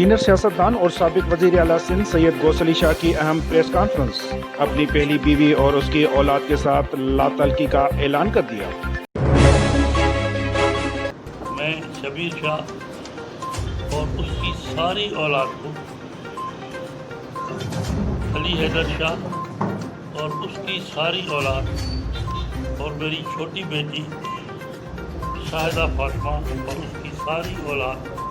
Senior سیاستدان اور سابق وزیر اعلیٰ سندھ سید گوس علی شاہ کی اہم پریس کانفرنس، اپنی پہلی بیوی اور اس کی اولاد کے ساتھ لا تعلقی کا اعلان کر دیا۔ میں شبیر شاہ اور اس کی ساری اولاد کو، علی حیدر شاہ اور اس کی ساری اولاد اور میری چھوٹی بیٹی شاہدہ فاطمہ اور اس کی ساری اولاد کو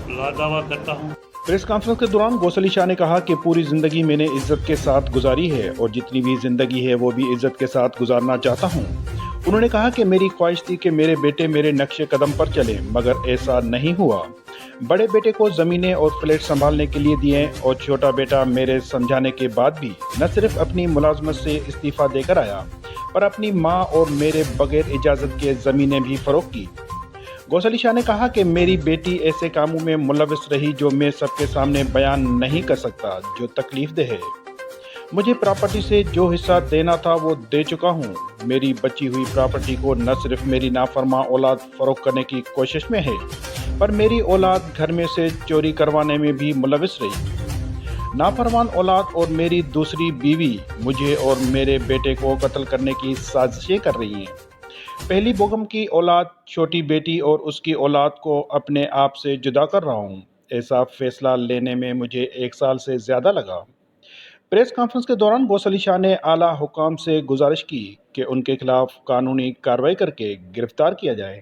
لادعویٰ کرتا ہوں۔ پریس کانفرنس کے دوران گوس علی شاہ نے کہا کہ پوری زندگی میں نے عزت کے ساتھ گزاری ہے اور جتنی بھی زندگی ہے وہ بھی عزت کے ساتھ گزارنا چاہتا ہوں۔ انہوں نے کہا کہ میری خواہش تھی کہ میرے بیٹے میرے نقش قدم پر چلیں، مگر ایسا نہیں ہوا۔ بڑے بیٹے کو زمینیں اور فلیٹ سنبھالنے کے لیے دیے اور چھوٹا بیٹا میرے سمجھانے کے بعد بھی نہ صرف اپنی ملازمت سے استعفیٰ دے کر آیا، پر اپنی ماں اور میرے بغیر اجازت کے زمینیں بھی فروخت کی۔ گوس علی شاہ نے کہا کہ میری بیٹی ایسے کاموں میں ملوث رہی جو میں سب کے سامنے بیان نہیں کر سکتا، جو تکلیف دہ ہے۔ مجھے پراپرٹی سے جو حصہ دینا تھا وہ دے چکا ہوں۔ میری بچی ہوئی پراپرٹی کو نہ صرف میری نافرماں اولاد فروخت کرنے کی کوشش میں ہے، پر میری اولاد گھر میں سے چوری کروانے میں بھی ملوث رہی۔ نافرمان اولاد اور میری دوسری بیوی مجھے اور میرے بیٹے کو قتل کرنے کی سازشیں کر رہی ہیں۔ پہلی بیگم کی اولاد، چھوٹی بیٹی اور اس کی اولاد کو اپنے آپ سے جدا کر رہا ہوں۔ ایسا فیصلہ لینے میں مجھے 1 سال سے زیادہ لگا۔ پریس کانفرنس کے دوران گوس علی شاہ نے اعلیٰ حکام سے گزارش کی کہ ان کے خلاف قانونی کارروائی کر کے گرفتار کیا جائے۔